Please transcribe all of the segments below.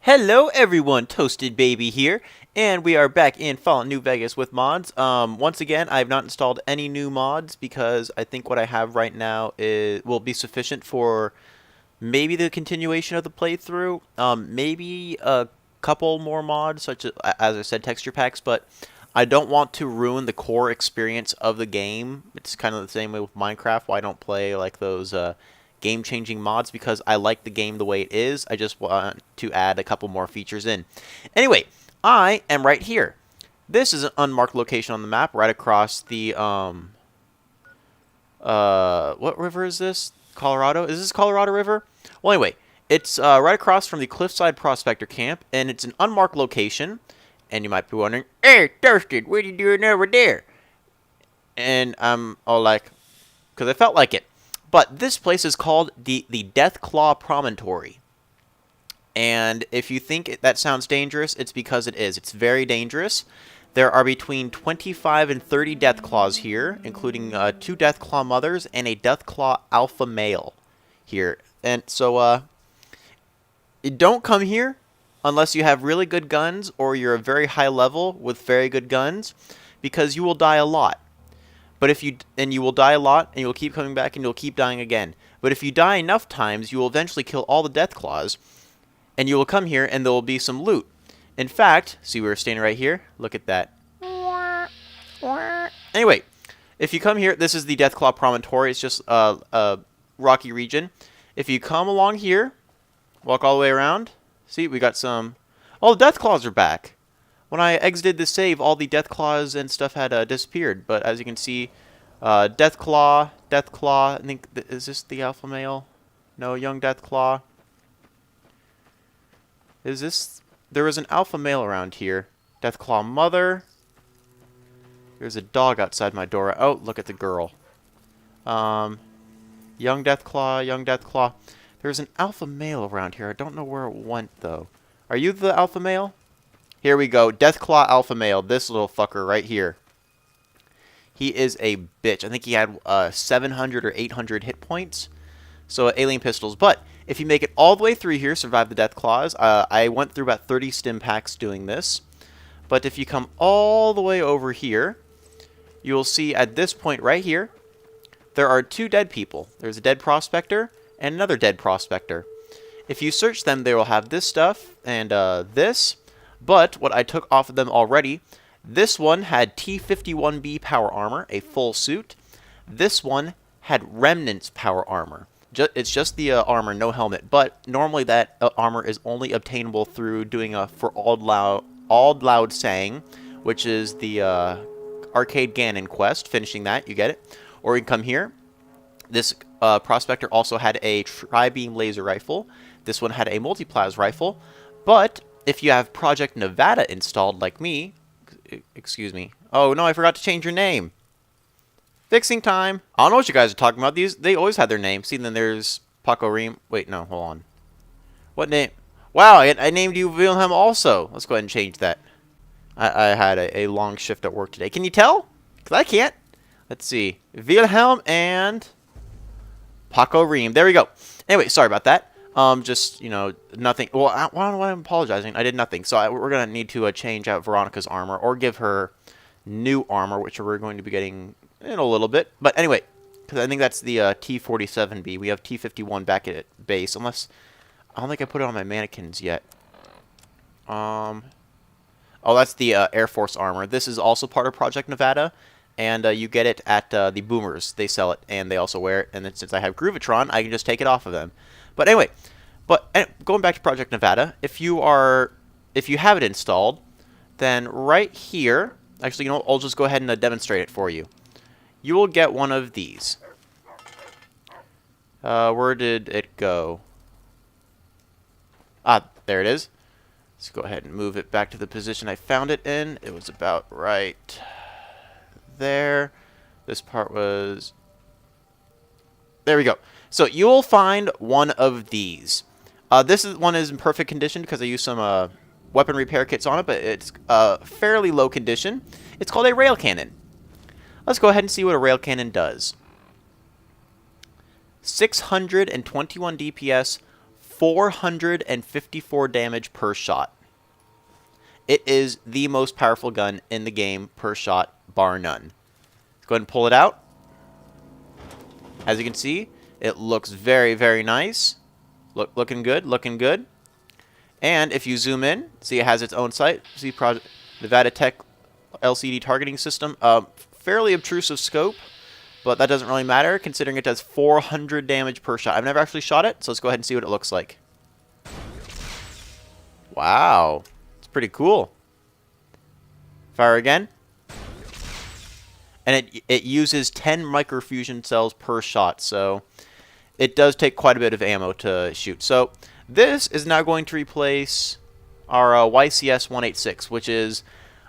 Hello everyone, Toasted Baby here, and we are back in Fallout New Vegas with mods. Once again, I have not installed any new mods because I think what I have right now will be sufficient for maybe the continuation of the playthrough. Maybe a couple more mods, such as I said, texture packs, but I don't want to ruin the core experience of the game. It's kind of the same way with Minecraft. Why don't play like those game-changing mods? Because I like the game the way it is. I just want to add a couple more features in. Anyway, I am right here. This is an unmarked location on the map, right across the what river is this? Colorado? Is this Colorado River? Well, anyway, it's right across from the Cliffside Prospector Camp, and it's an unmarked location. And you might be wondering, hey, Thirsted, what are you doing over there? And I'm all like, because I felt like it. But this place is called the Deathclaw Promontory. And if you think that sounds dangerous, it's because it is. It's very dangerous. There are between 25 and 30 Deathclaws here, including 2 Deathclaw mothers and a Deathclaw alpha male here. And so, don't come here unless you have really good guns or you're a very high level with very good guns, because you will die a lot. But if you will die a lot, and you'll keep coming back, and you'll keep dying again. But if you die enough times, you will eventually kill all the Deathclaws, and you will come here, and there will be some loot. In fact, see, we're standing right here. Look at that. Anyway, if you come here, this is the Deathclaw Promontory. It's just a rocky region. If you come along here, walk all the way around. See, we got some... Oh, the Deathclaws are back. When I exited the save, all the Deathclaws and stuff had disappeared. But as you can see, Deathclaw, I think, is this the alpha male? No, young Deathclaw. Is this... There was an alpha male around here. Deathclaw mother. There's a dog outside my door. Oh, look at the girl. Young Deathclaw, young Deathclaw. There's an alpha male around here. I don't know where it went, though. Are you the alpha male? Here we go. Deathclaw alpha male. This little fucker right here. He is a bitch. I think he had 700 or 800 hit points. So, alien pistols. But, if you make it all the way through here, survive the Deathclaws. I went through about 30 stim packs doing this. But if you come all the way over here, you will see at this point right here, there are 2 dead people. There's a dead prospector and another dead prospector. If you search them, they will have this stuff and this. But what I took off of them already, this one had T-51B power armor, a full suit. This one had Remnants power armor. It's just the armor, no helmet. But normally that armor is only obtainable through doing a For Auld Loud Sang, which is the Arcade Ganon quest. Finishing that, you get it. Or you can come here. This prospector also had a tri-beam laser rifle. This one had a multi-plas rifle. But if you have Project Nevada installed like me... Excuse me. Oh, no, I forgot to change your name. Fixing time. I don't know what you guys are talking about. They always had their name. See, then there's Paco Reem. Wait, no, hold on. What name? Wow, I named you Wilhelm also. Let's go ahead and change that. I had a long shift at work today. Can you tell? Because I can't. Let's see. Wilhelm and Paco Reem. There we go. Anyway, sorry about that. Just, you know, nothing. Well, I don't know why I'm apologizing. I did nothing. So we're going to need to change out Veronica's armor or give her new armor, which we're going to be getting in a little bit. But anyway, because I think that's the T-47B. We have T-51 back at base, unless... I don't think I put it on my mannequins yet. Oh, that's the Air Force armor. This is also part of Project Nevada, and you get it at the Boomers. They sell it, and they also wear it. And then since I have Groovitron, I can just take it off of them. But anyway, going back to Project Nevada, if you have it installed, then right here, actually, you know, I'll just go ahead and demonstrate it for you. You will get one of these. Where did it go? Ah, there it is. Let's go ahead and move it back to the position I found it in. It was about right there. This part was... There we go. So you will find one of these. This one is in perfect condition because I used some weapon repair kits on it, but it's fairly low condition. It's called a rail cannon. Let's go ahead and see what a rail cannon does. 621 DPS, 454 damage per shot. It is the most powerful gun in the game per shot, bar none. Let's go ahead and pull it out. As you can see, it looks very, very nice. Looking good, looking good. And if you zoom in, see it has its own sight. See Nevada Tech LCD targeting system. Fairly obtrusive scope, but that doesn't really matter considering it does 400 damage per shot. I've never actually shot it, so let's go ahead and see what it looks like. Wow. It's pretty cool. Fire again. And it uses 10 microfusion cells per shot, so it does take quite a bit of ammo to shoot. So this is now going to replace our YCS-186, which is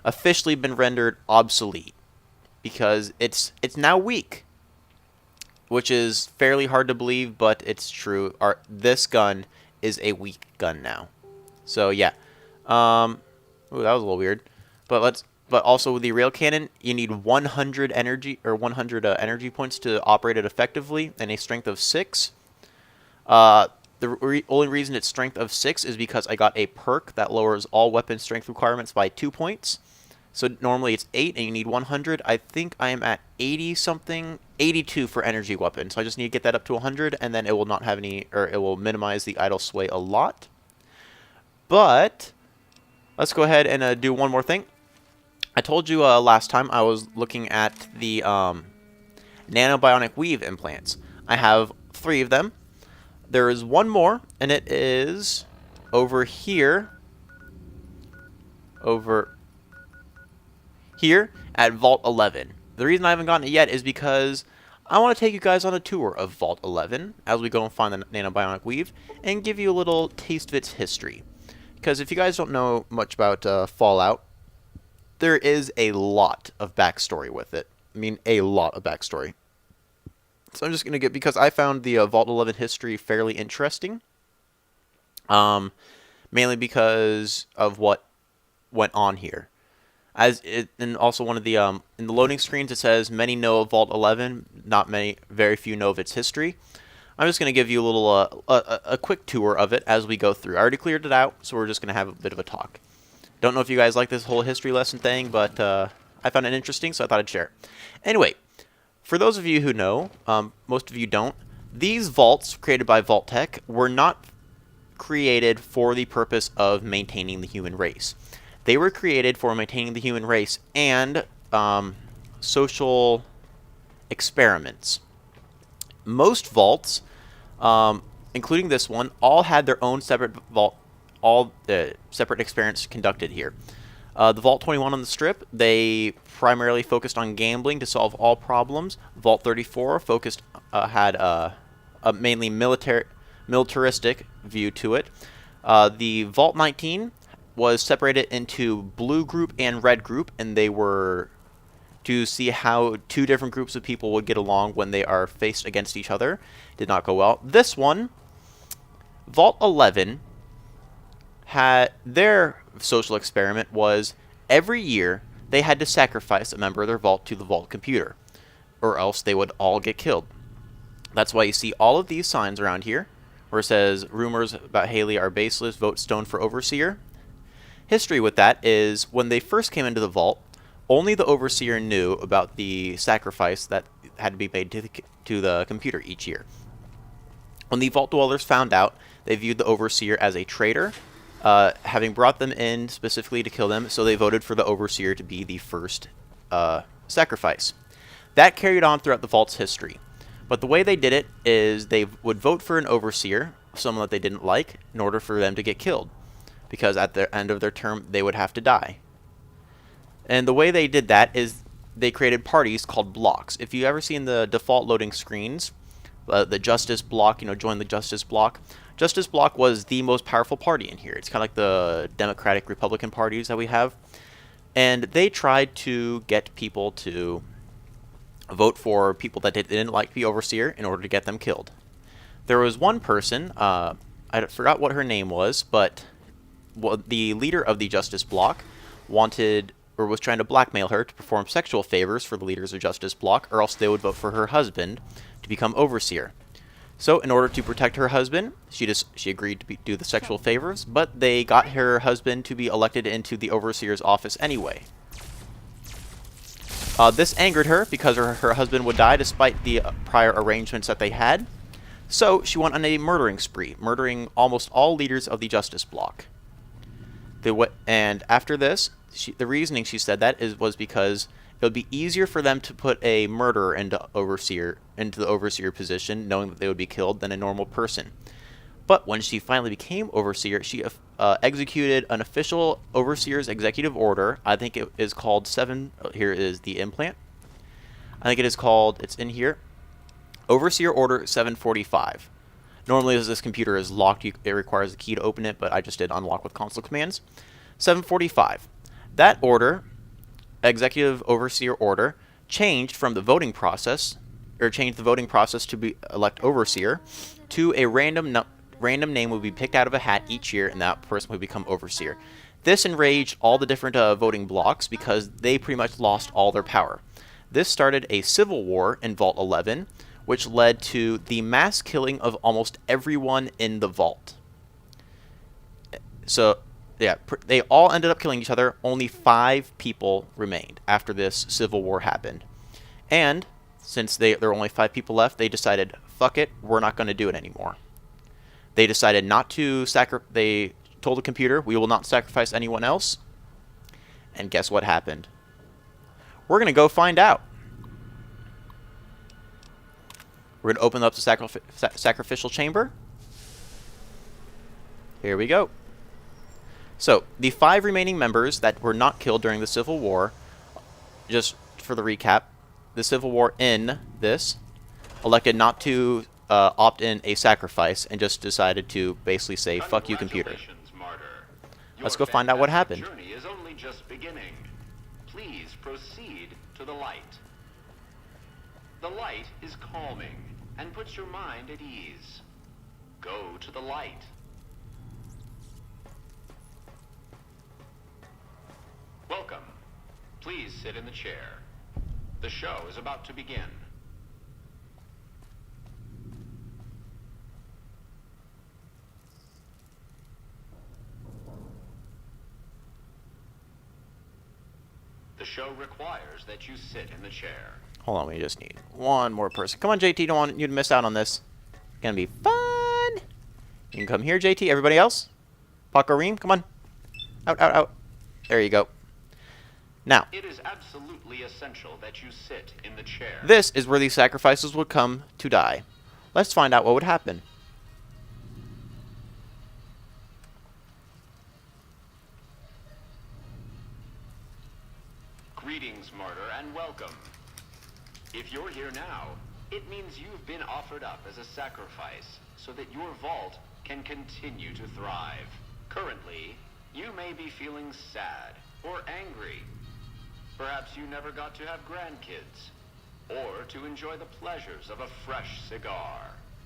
officially been rendered obsolete because it's now weak, which is fairly hard to believe, but it's true. This gun is a weak gun now. So yeah, ooh, that was a little weird, but also with the rail cannon, you need 100 energy energy points to operate it effectively, and a strength of 6. The only reason it's strength of 6 is because I got a perk that lowers all weapon strength requirements by 2 points. So normally it's 8 and you need 100. I think I am at 80 something, 82 for energy weapon. So I just need to get that up to 100, and then it will not have any, or it will minimize the idle sway a lot. But let's go ahead and do one more thing. I told you last time I was looking at the nanobionic weave implants. I have 3 of them. There is one more, and it is over here. Over here at Vault 11. The reason I haven't gotten it yet is because I want to take you guys on a tour of Vault 11 as we go and find the nanobionic weave and give you a little taste of its history. Because if you guys don't know much about Fallout, there is a lot of backstory with it. I mean, a lot of backstory. So I'm just going to get, because I found the Vault 11 history fairly interesting. Mainly because of what went on here. And also one of the, in the loading screens it says, many know of Vault 11, very few know of its history. I'm just going to give you a little, a quick tour of it as we go through. I already cleared it out, so we're just going to have a bit of a talk. Don't know if you guys like this whole history lesson thing, but I found it interesting, so I thought I'd share it. Anyway, for those of you who know, most of you don't, these vaults created by Vault-Tec were not created for the purpose of maintaining the human race. They were created for maintaining the human race and social experiments. Most vaults, including this one, all had their own separate vault. All separate experiments conducted here. The Vault 21 on the strip, they primarily focused on gambling to solve all problems. Vault 34 focused had a mainly militaristic view to it. The Vault 19 was separated into blue group and red group, and they were to see how 2 different groups of people would get along when they are faced against each other. Did not go well. This one, Vault 11, had their social experiment was every year they had to sacrifice a member of their vault to the vault computer, or else they would all get killed. That's why you see all of these signs around here where it says rumors about Haley are baseless, vote Stone for Overseer. History with that is when they first came into the vault, only the Overseer knew about the sacrifice that had to be made to the computer each year. When the Vault Dwellers found out, they viewed the Overseer as a traitor, having brought them in specifically to kill them, so they voted for the Overseer to be the first sacrifice. That carried on throughout the Vault's history. But the way they did it is they would vote for an Overseer, someone that they didn't like, in order for them to get killed. Because at the end of their term, they would have to die. And the way they did that is they created parties called blocks. If you ever seen the default loading screens, the Justice block, join the Justice block. Justice block was the most powerful party in here. It's kind of like the Democratic Republican parties that we have. And they tried to get people to vote for people that didn't like the Overseer in order to get them killed. There was one person, I forgot what her name was, but the leader of the Justice block wanted, or was trying to blackmail her to perform sexual favors for the leaders of Justice block, or else they would vote for her husband to become Overseer. So in order to protect her husband, she agreed to do the sexual favors, but they got her husband to be elected into the overseer's office anyway. This angered her because her husband would die despite the prior arrangements that they had. So she went on a murdering spree, murdering almost all leaders of the Justice Bloc. And after this, the reasoning she said that was because it would be easier for them to put a murderer into the overseer position, knowing that they would be killed, than a normal person. But when she finally became overseer, she executed an official overseer's executive order. I think it is called 7. Here is the implant. I think it is called, it's in here, Overseer Order 745. Normally, as this computer is locked, it requires a key to open it, but I just did unlock with console commands. 745. That order, Executive Overseer Order, changed the voting process to elect overseer to a random name would be picked out of a hat each year, and that person would become overseer. This enraged all the different voting blocks because they pretty much lost all their power. This started a civil war in Vault 11, which led to the mass killing of almost everyone in the vault. So, yeah, they all ended up killing each other. Only 5 people remained after this civil war happened. And since there were only 5 people left, they decided, fuck it, we're not going to do it anymore. They decided not to they told the computer, we will not sacrifice anyone else. And guess what happened? We're going to go find out. We're going to open up the sacrificial chamber. Here we go. So, the 5 remaining members that were not killed during the Civil War, just for the recap, the Civil War in this, elected not to opt in a sacrifice and just decided to basically say, fuck you, computer. Let's go find out what happened. Your journey is only just beginning. Please proceed to the light. The light is calming and puts your mind at ease. Go to the light. Welcome. Please sit in the chair. The show is about to begin. The show requires that you sit in the chair. Hold on, we just need one more person. Come on, JT, don't want you to miss out on this. It's gonna be fun. You can come here, JT. Everybody else? Paco Reem, come on. Out, out, out. There you go. Now, it is absolutely essential that you sit in the chair. This is where these sacrifices would come to die. Let's find out what would happen. Greetings, martyr, and welcome. If you're here now, it means you've been offered up as a sacrifice so that your vault can continue to thrive. Currently, you may be feeling sad or angry. Perhaps you never got to have grandkids, or to enjoy the pleasures of a fresh cigar.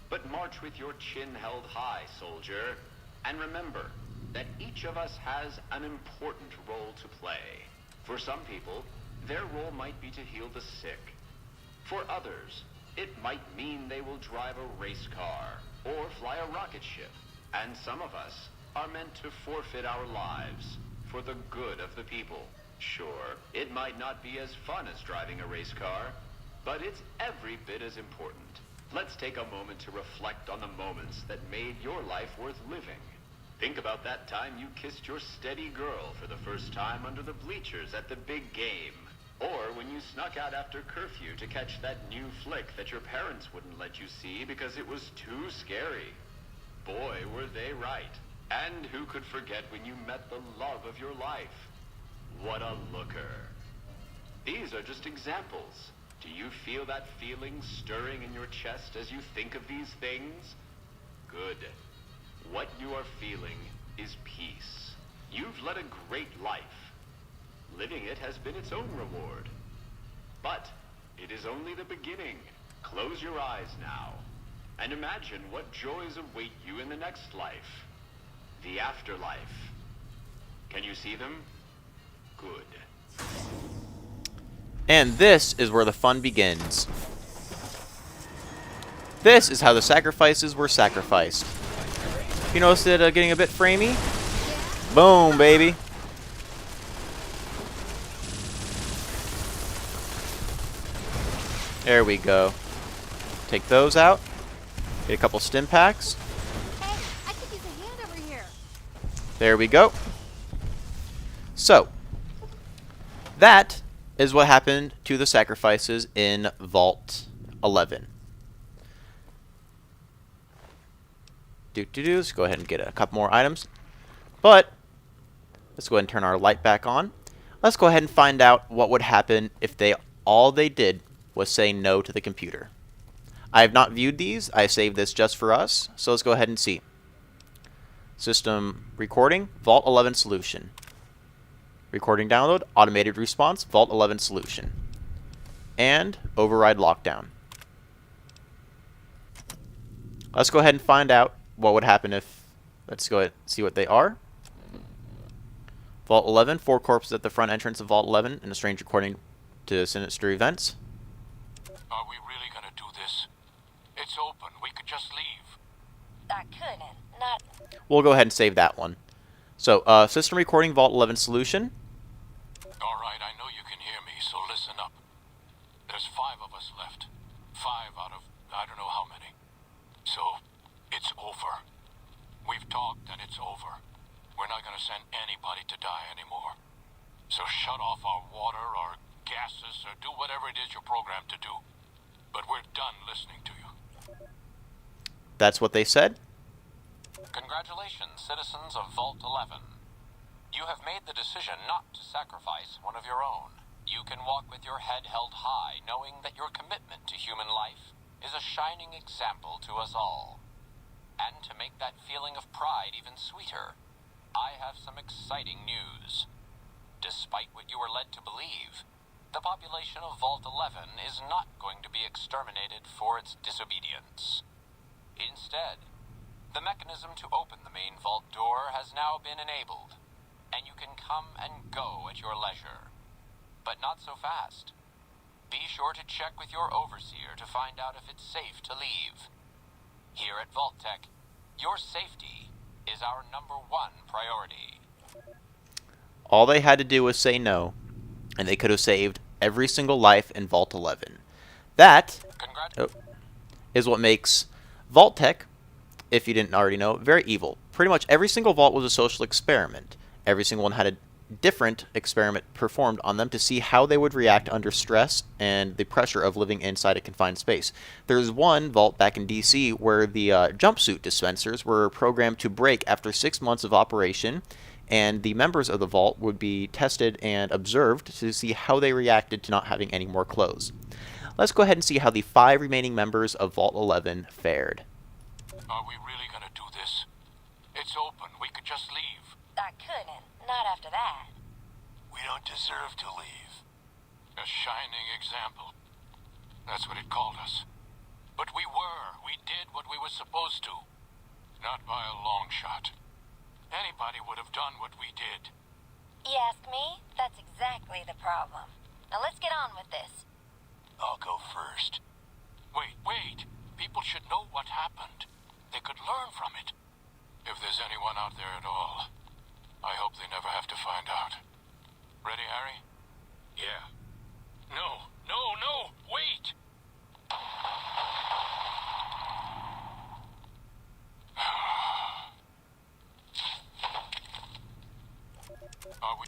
But march with your chin held high, soldier, and remember that each of us has an important role to play. For some people, their role might be to heal the sick. For others, it might mean they will drive a race car or fly a rocket ship. And some of us are meant to forfeit our lives for the good of the people. Sure, it might not be as fun as driving a race car, but it's every bit as important. Let's take a moment to reflect on the moments that made your life worth living. Think about that time you kissed your steady girl for the first time under the bleachers at the big game. Or when you snuck out after curfew to catch that new flick that your parents wouldn't let you see because it was too scary. Boy, were they right. And who could forget when you met the love of your life? What a looker. These are just examples. Do you feel that feeling stirring in your chest as you think of these things? Good. What you are feeling is peace. You've led a great life. Living it has been its own reward. But it is only the beginning. Close your eyes now and imagine what joys await you in the next life. The afterlife. Can you see them? Good. And this is where the fun begins. This is how the sacrifices were sacrificed. You notice it getting a bit framey? Boom, baby. There we go. Take those out. Get a couple stim packs. Hey, I could use a hand over here. There we go. So, that is what happened to the sacrifices in Vault 11. Let's go ahead and get a couple more items. But, let's go ahead and turn our light back on. Let's go ahead and find out what would happen if all they did was say no to the computer. I have not viewed these. I saved this just for us. So let's go ahead and see. System recording, Vault 11 solution. Recording download, automated response, Vault 11 solution. And override lockdown. Let's go ahead and find out what would happen if... Let's go ahead and see what they are. Vault 11, 4 corpses at the front entrance of Vault 11 in a strange recording to sinister events. Are we really gonna do this? It's open. We could just leave. I couldn't. Not. We'll go ahead and save that one. So, system recording, Vault 11 solution. Alright, I know you can hear me, so listen up. There's 5 of us left. 5 out of I don't know how many. So, it's over. We've talked and it's over. We're not gonna send anybody to die anymore. So shut off our water, our gases, or do whatever it is you're programmed to do. But we're done listening to you. That's what they said. Congratulations, citizens of Vault 11. You have made the decision not to sacrifice one of your own. You can walk with your head held high, knowing that your commitment to human life is a shining example to us all. And to make that feeling of pride even sweeter, I have some exciting news. Despite what you were led to believe, the population of Vault 11 is not going to be exterminated for its disobedience. Instead, the mechanism to open the main vault door has now been enabled, and you can come and go at your leisure. But not so fast. Be sure to check with your overseer to find out if it's safe to leave. Here at Vault-Tec, your safety is our #1 priority. All they had to do was say no, and they could have saved every single life in Vault 11. That is what makes Vault-Tec, if you didn't already know, very evil. Pretty much every single vault was a social experiment. Every single one had a different experiment performed on them to see how they would react under stress and the pressure of living inside a confined space. There's one vault back in DC where the jumpsuit dispensers were programmed to break after 6 months of operation, and the members of the vault would be tested and observed to see how they reacted to not having any more clothes. Let's go ahead and see how the 5 remaining members of Vault 11 fared. Are we really gonna do this? It's open. We could just leave. I couldn't. Not after that. We don't deserve to leave. A shining example. That's what it called us. But we were. We did what we were supposed to. Not by a long shot. Anybody would have done what we did. You ask me? That's exactly the problem. Now let's get on with this. I'll go first. Wait. People should know what happened. They could learn from it. If there's anyone out there at all, I hope they never have to find out. Ready, Harry? Yeah. No, wait! Are we...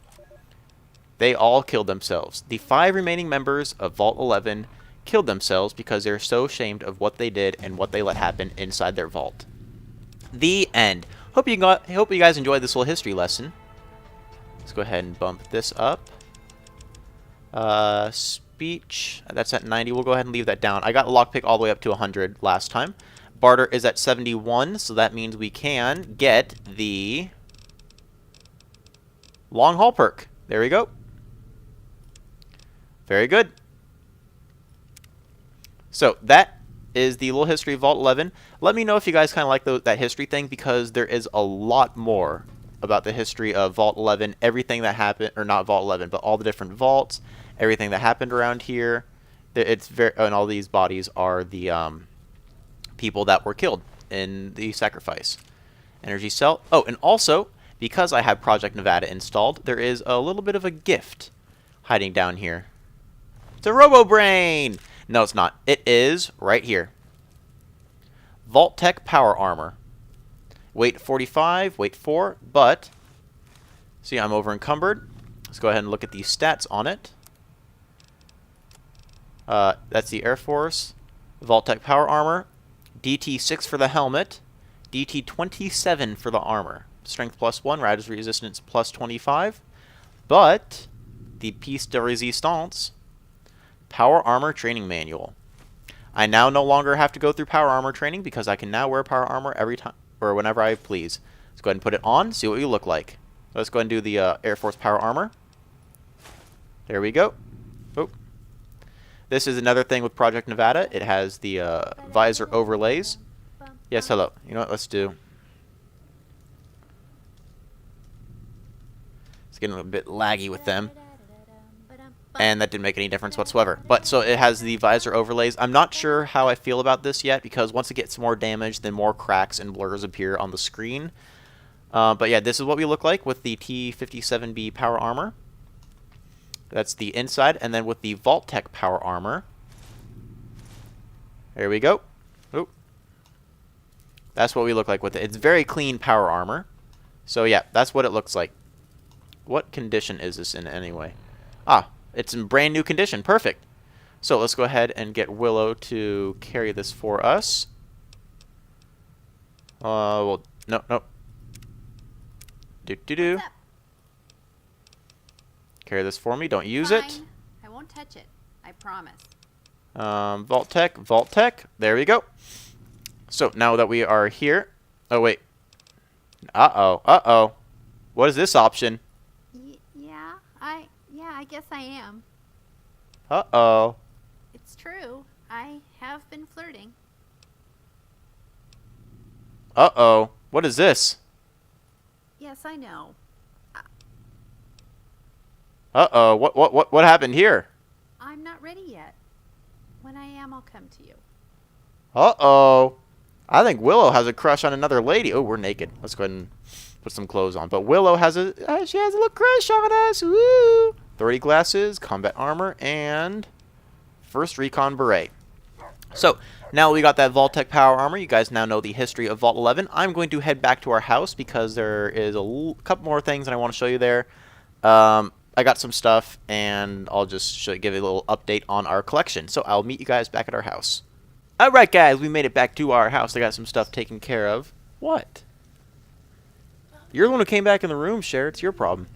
They all killed themselves. The 5 remaining members of Vault 11 killed themselves because they're so ashamed of what they did and what they let happen inside their vault. The end. Hope you guys enjoyed this little history lesson. Let's go ahead and bump this up. Speech, that's at 90. We'll go ahead and leave that down. I got a lockpick all the way up to 100 last time. Barter is at 71, so that means we can get the long haul perk. There we go. Very good. So that is the little history of Vault 11. Let me know if you guys kind of like that history thing, because there is a lot more about the history of Vault 11, everything that happened, or not Vault 11, but all the different vaults, everything that happened around here. It's very, and all these bodies are the people that were killed in the sacrifice. Energy cell. Oh, and also, because I have Project Nevada installed, there is a little bit of a gift hiding down here. It's a Robo-Brain! No, it's not. It is right here. Vault-Tec Power Armor. Weight 45, weight 4, but... See, I'm over encumbered. Let's go ahead and look at the stats on it. That's the Air Force. Vault-Tec Power Armor. DT6 for the helmet. DT27 for the armor. Strength +1, Rider's Resistance +25. But, the piece de resistance, Power Armor Training Manual. I now no longer have to go through Power Armor training because I can now wear Power Armor every time, or whenever I please. Let's go ahead and put it on, see what we look like. Let's go ahead and do the Air Force Power Armor. There we go. Oh. This is another thing with Project Nevada. It has the visor overlays. Yes, hello. You know what? Let's do. It's getting a bit laggy with them. And that didn't make any difference whatsoever. But so it has the visor overlays. I'm not sure how I feel about this yet because once it gets more damage, then more cracks and blurs appear on the screen. But yeah, this is what we look like with the T57B Power Armor. That's the inside. And then with the Vault-Tec Power Armor. There we go. Oop. That's what we look like with it. It's very clean power armor. So yeah, that's what it looks like. What condition is this in anyway? Ah, it's in brand new condition. Perfect. So let's go ahead and get Willow to carry this for us. Well, no. Do. Carry this for me. Don't use it. I won't touch it. I promise. Vault-Tec. There we go. So now that we are here. Oh, wait. Uh-oh. What is this option? Yeah, I guess I am. Uh-oh. It's true. I have been flirting. Uh-oh. What is this? Yes, I know. Uh-oh. What happened here? I'm not ready yet. When I am, I'll come to you. Uh-oh. I think Willow has a crush on another lady. Oh, we're naked. Let's go ahead and put some clothes on. But Willow has she has a little crush on us. Woo! 30 glasses, combat armor, and first recon beret. So, now we got that Vault-Tec power armor. You guys now know the history of Vault 11. I'm going to head back to our house because there is a couple more things that I want to show you there. I got some stuff, and I'll just give you a little update on our collection. So, I'll meet you guys back at our house. Alright guys, we made it back to our house. I got some stuff taken care of. What? You're the one who came back in the room, Cher. It's your problem.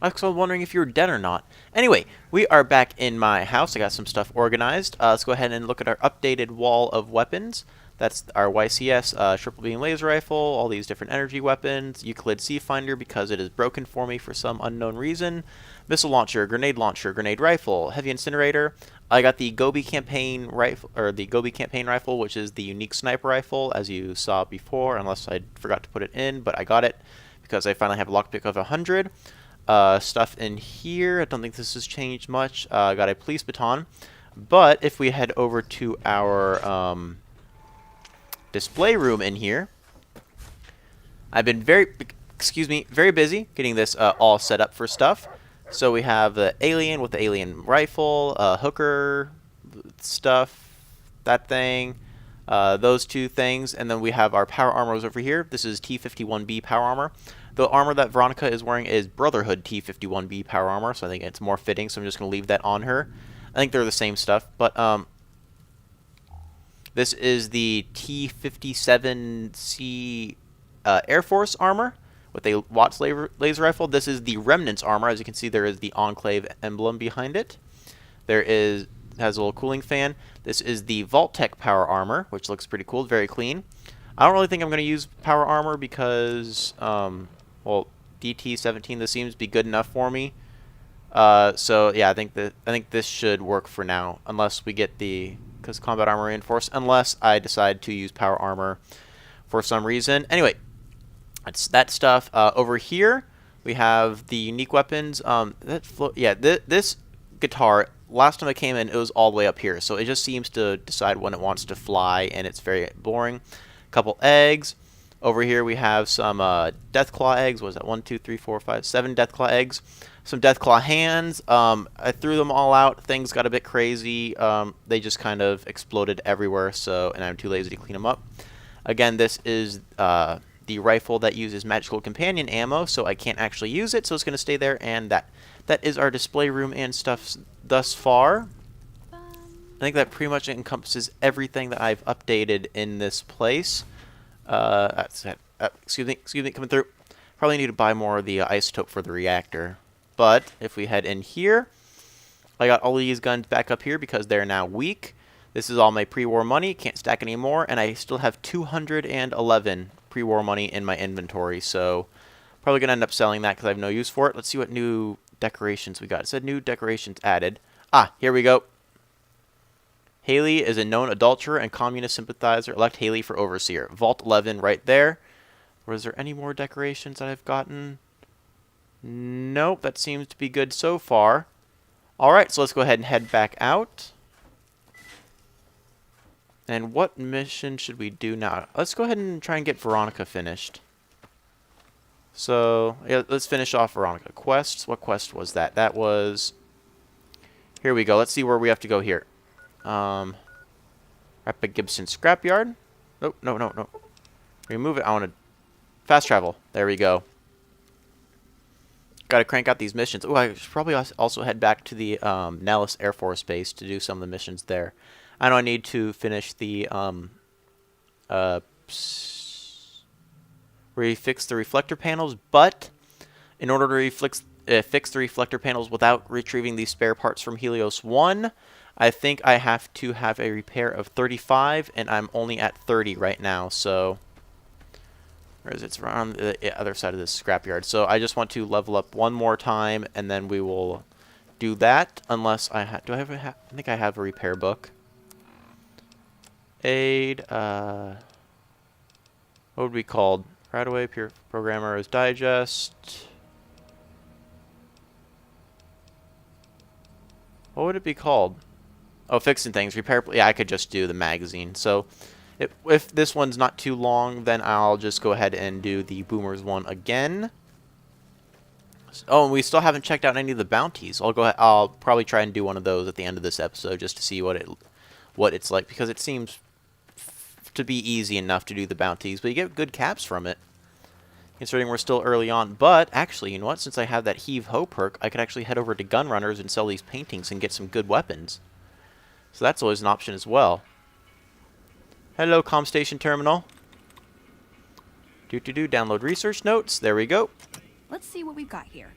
I was wondering if you were dead or not. Anyway, we are back in my house. I got some stuff organized. Let's go ahead and look at our updated wall of weapons. That's our YCS triple beam laser rifle, all these different energy weapons, Euclid Seafinder because it is broken for me for some unknown reason, missile launcher, grenade rifle, heavy incinerator. I got the Gobi campaign rifle, which is the unique sniper rifle, as you saw before, unless I forgot to put it in, but I got it because I finally have a lockpick of 100. Stuff in here. I don't think this has changed much. I got a police baton, but if we head over to our display room in here, I've been very busy getting this all set up for stuff. So we have the alien with the alien rifle, hooker stuff, that thing, those two things, and then we have our power armors over here. This is T51B power armor. The armor that Veronica is wearing is Brotherhood T51B power armor, so I think it's more fitting, so I'm just going to leave that on her. I think they're the same stuff, but this is the T57C Air Force armor with a Watts laser rifle. This is the Remnants armor. As you can see, there is the Enclave emblem behind it. Has a little cooling fan. This is the Vault-Tec power armor, which looks pretty cool, very clean. I don't really think I'm going to use power armor because, well, DT17, this seems to be good enough for me. So yeah, I think this should work for now, unless we get because combat armor reinforced, unless I decide to use power armor for some reason. Anyway, that's that stuff. Over here we have the unique weapons. This guitar last time I came in, it was all the way up here. So it just seems to decide when it wants to fly, and it's very boring. Couple eggs. Over here we have some Deathclaw eggs. What was that? 1, 2, 3, 4, 5, 7 Deathclaw eggs. Some Deathclaw hands. I threw them all out. Things got a bit crazy. They just kind of exploded everywhere, and I'm too lazy to clean them up. Again, this is the rifle that uses magical companion ammo, so I can't actually use it, so it's going to stay there, and that is our display room and stuff thus far. I think that pretty much encompasses everything that I've updated in this place. Excuse me, coming through. Probably need to buy more of the isotope for the reactor. But if we head in here, I got all these guns back up here because they're now weak. This is all my pre-war money. Can't stack any more, and I still have 211 pre-war money in my inventory. So probably gonna end up selling that because I have no use for it. Let's see what new decorations we got. It said new decorations added. Ah, here we go. Haley is a known adulterer and communist sympathizer. Elect Haley for overseer. Vault 11 right there. Was there any more decorations that I've gotten? Nope, that seems to be good so far. Alright, so let's go ahead and head back out. And what mission should we do now? Let's go ahead and try and get Veronica finished. So, yeah, let's finish off Veronica. Quests. What quest was that? That was... Here we go. Let's see where we have to go here. Rapid Gibson Scrapyard. Nope, no. Remove it. I want to fast travel. There we go. Got to crank out these missions. Oh, I should probably also head back to the Nellis Air Force Base to do some of the missions there. I know I need to finish the where you fix the reflector panels, but in order to fix the reflector panels without retrieving these spare parts from Helios 1, I think I have to have a repair of 35, and I'm only at 30 right now, so... Where is it? It's around the other side of this scrapyard. So I just want to level up one more time, and then we will do that, unless I have... I think I have a repair book. Aid, what would be called? Right away, Pure Programmer's Digest... What would it be called? Oh, fixing things. Repair... Yeah, I could just do the magazine. So, if this one's not too long, then I'll just go ahead and do the Boomers one again. Oh, and we still haven't checked out any of the bounties. I'll probably try and do one of those at the end of this episode just to see what it's like, because it seems to be easy enough to do the bounties, but you get good caps from it, considering we're still early on. But actually, you know what? Since I have that Heave Ho perk, I could actually head over to Gunrunners and sell these paintings and get some good weapons. So that's always an option as well. Hello, ComStation Terminal. Download research notes. There we go. Let's see what we've got here.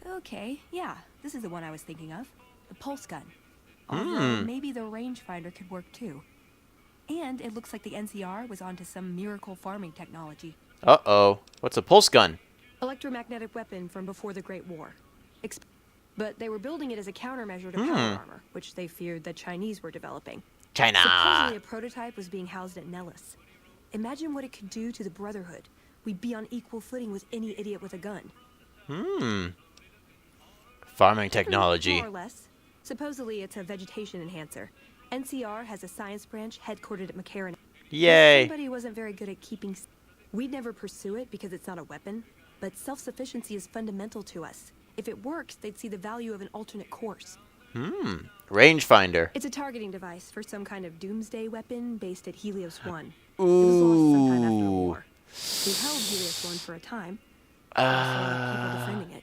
Okay, yeah, this is the one I was thinking of. The pulse gun. Although maybe the rangefinder could work too. And it looks like the NCR was onto some miracle farming technology. Uh-oh. What's a pulse gun? Electromagnetic weapon from before the Great War. But they were building it as a countermeasure to power armor, which they feared the Chinese were developing. China! Supposedly a prototype was being housed at Nellis. Imagine what it could do to the Brotherhood. We'd be on equal footing with any idiot with a gun. Farming technology. More or less. Supposedly it's a vegetation enhancer. NCR has a science branch headquartered at McCarran. Yay! Somebody wasn't very good at keeping... We'd never pursue it because it's not a weapon, but self-sufficiency is fundamental to us. If it works, they'd see the value of an alternate course. Rangefinder. It's a targeting device for some kind of doomsday weapon based at Helios 1. It was lost sometime after the war. We held Helios 1 for a time. People defending it.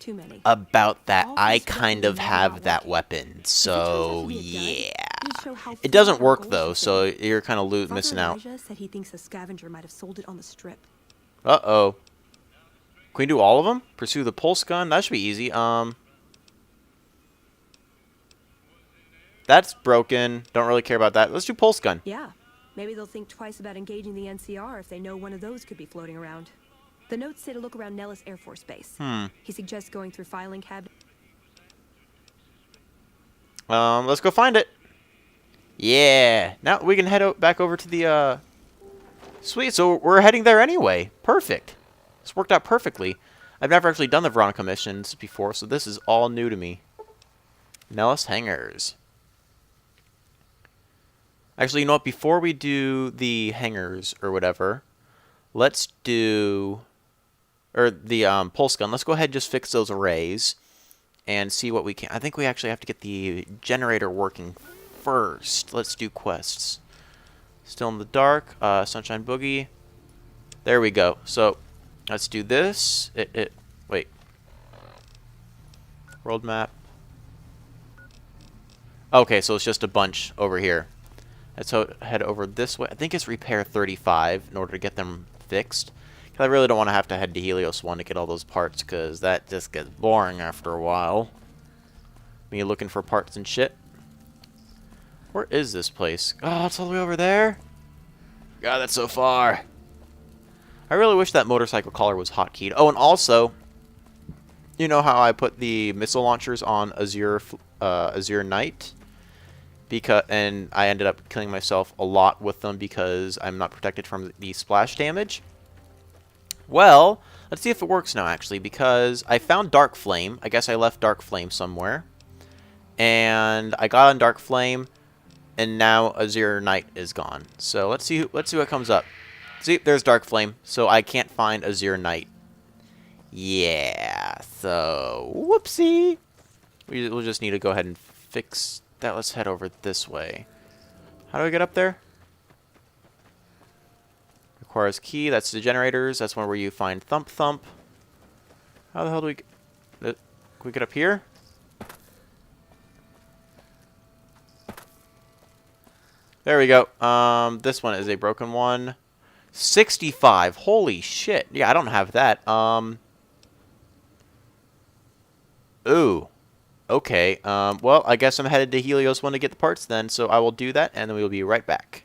Too many. About that, All I this kind weapon of is have not that working. weapon, If it so turns out to be a dud, yeah. it'd show how It far doesn't our work goals though, have so been. you're kind of Father missing out. Elijah said he thinks a scavenger might have sold it on the strip. Uh-oh. Can we do all of them? Pursue the pulse gun? That should be easy. That's broken. Don't really care about that. Let's do pulse gun. Yeah. Maybe they'll think twice about engaging the NCR if they know one of those could be floating around. The notes say to look around Nellis Air Force Base. He suggests going through filing cabinet. Let's go find it. Yeah. Now we can head back over to the, Sweet, so we're heading there anyway. Perfect. This worked out perfectly. I've never actually done the Veronica missions before, so this is all new to me. Nellis hangers. Actually, you know what? Before we do the hangers or whatever, let's do... Or the pulse gun. Let's go ahead and just fix those arrays and see what we can. I think we actually have to get the generator working first. Let's do quests. Still in the dark. Sunshine Boogie. There we go. So, let's do this. Wait. World map. Okay, so it's just a bunch over here. Let's head over this way. I think it's repair 35 in order to get them fixed. I really don't want to have to head to Helios 1 to get all those parts, because that just gets boring after a while. Me looking for parts and shit. Where is this place? Oh, it's all the way over there? God, that's so far. I really wish that motorcycle collar was hotkeyed. Oh, and also, you know how I put the missile launchers on Azure Knight? And I ended up killing myself a lot with them because I'm not protected from the splash damage? Well, let's see if it works now, actually, because I found Dark Flame. I guess I left Dark Flame somewhere. And I got on Dark Flame, and now Azure Knight is gone. So let's see what comes up. See, there's Dark Flame, so I can't find Azure Knight. Yeah, so whoopsie. We'll just need to go ahead and fix that. Let's head over this way. How do I get up there? Requires key. That's the generators. That's where you find Thump Thump. How the hell do we... Can we get up here? There we go. This one is a broken one. 65. Holy shit. Yeah, I don't have that. Ooh. Okay. Well, I guess I'm headed to Helios 1 to get the parts then, so I will do that, and then we'll be right back.